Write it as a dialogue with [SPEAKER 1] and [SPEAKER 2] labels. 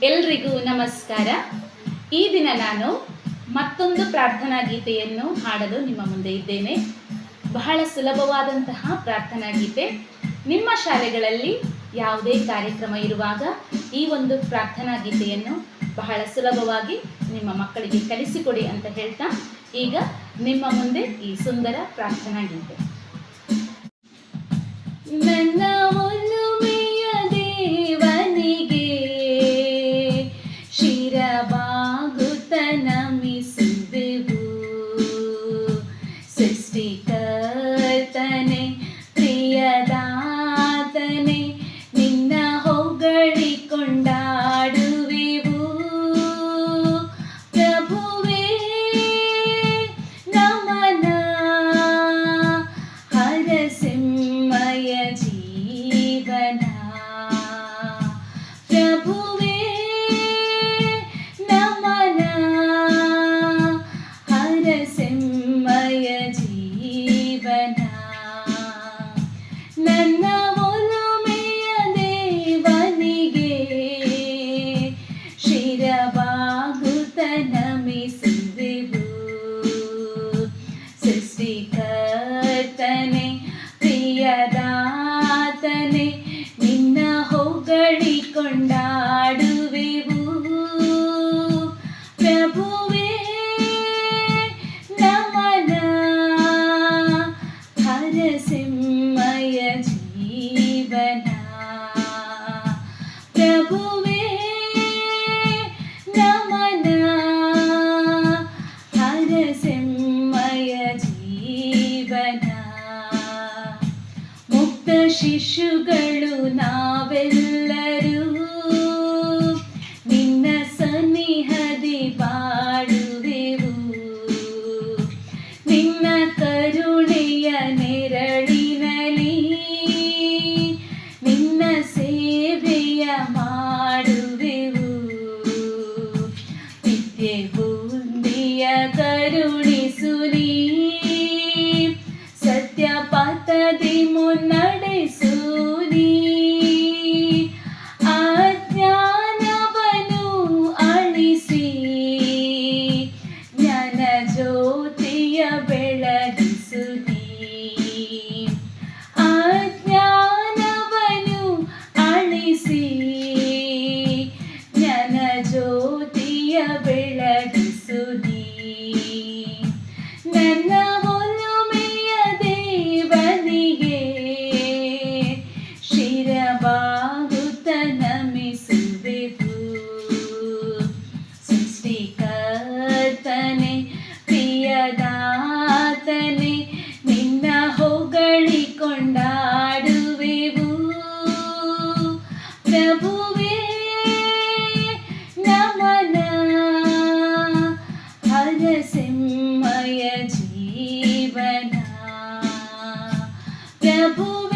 [SPEAKER 1] ಎಲ್ರಿಗೂ ನಮಸ್ಕಾರ. ಈ ದಿನ ನಾನು ಮತ್ತೊಂದು ಪ್ರಾರ್ಥನಾ ಗೀತೆಯನ್ನು ಹಾಡಲು ನಿಮ್ಮ ಮುಂದೆ ಇದ್ದೇನೆ. ಬಹಳ ಸುಲಭವಾದಂತಹ ಪ್ರಾರ್ಥನಾ ಗೀತೆ. ನಿಮ್ಮ ಶಾಲೆಗಳಲ್ಲಿ ಯಾವುದೇ ಕಾರ್ಯಕ್ರಮ ಇರುವಾಗ ಈ ಒಂದು ಪ್ರಾರ್ಥನಾ ಗೀತೆಯನ್ನು ಬಹಳ ಸುಲಭವಾಗಿ ನಿಮ್ಮ ಮಕ್ಕಳಿಗೆ ಕಲಿಸಿಕೊಡಿ ಅಂತ ಹೇಳ್ತಾ ಈಗ ನಿಮ್ಮ ಮುಂದೆ ಈ ಸುಂದರ ಪ್ರಾರ್ಥನಾ ಗೀತೆ. ನನ್ನ ಒಲುಮೆಯ ದೇವನಿಗೆ ಶಿರಬಾಗುತ್ತ ನಮಿಸುವೆವು. ಸೃಷ್ಟಿಕರ್ತನೆ ಪ್ರಿಯದಾತನೆ ನಿನ್ನ ಹೊಗಳಿ ಕೊಂಡಾಡುವೆವು. ಪ್ರಭುವೇ ನಮನ ಹರಸಿಂಹಯ ಜೀವನ. ಪ್ರಭುವೇ ನಮನ ಹರಸಿಂಹಯ ಜೀವನ. ನನ್ನ ಒಲುಮೆಯ ದೇವನಿಗೆ ಶಿರಬಾಗುತ್ತ ನಮಿಸುವೆವು. ಸೃಷ್ಟಿಕರ್ತನೆ ಪ್ರಿಯದಾತನೆ ನಿನ್ನ ಹೊಗಳಿ ಕೊಂಡಾಡುವೆವು. ಪ್ರಭುವೇ ನಮನ ಹರಸಿಂಹಯ ಜೀವನ. ಪ್ರಭುವೇ ನಮನ ಹರಸಿಂಹಯ ಜೀವನ. ಮುಕ್ತ ಶಿಶುಗಳು ನಾವೆಲ್ಲರೂ ನಿನ್ನ ಸನ್ನಿಹದಿ ಬಾಳುವೆವು. ನಿನ್ನ ಕರುಣೆಯ ನೆರಳಿನಲ್ಲಿ ನಿನ್ನ ಸೇವೆಯ ಮಾಡುವೆವು. ವಿದ್ಯೆ ಬುದ್ಧಿಯ ಕರುಣಿಸು ನೀ, ಸತ್ಯ ಪಥದಿ ಮುನ್ನಡೆಸು ನೀ. ಅಜ್ಞಾನವನ್ನು ಅಳಿಸಿ ಜ್ಞಾನ ಜ್ಯೋತಿಯ ಬೆಳಗಿಸು ನೀ. ಅಜ್ಞಾನವನ್ನು ಅಳಿಸಿ ಜ್ಞಾನ ಜ್ಯೋತಿಯ ಬೆಳಗಿಸು ನೀ. ನನ್ನ ಒಲುಮೆಯ ದೇವನಿಗೆ ಶಿರಬಾಗುತ್ತ ನಮಿಸುವೆವು. ಸೃಷ್ಟಿಕರ್ತನೆ ಪ್ರಿಯದಾತನೆ ನಿನ್ನ ಹೊಗಳಿ ಕೊಂಡಾಡುವೆವು. ಪ್ರಭುವೇ ನಮನ ಹರಸಿಂಹಯ ಜೀವನ. ಪ್ರಭುವೇ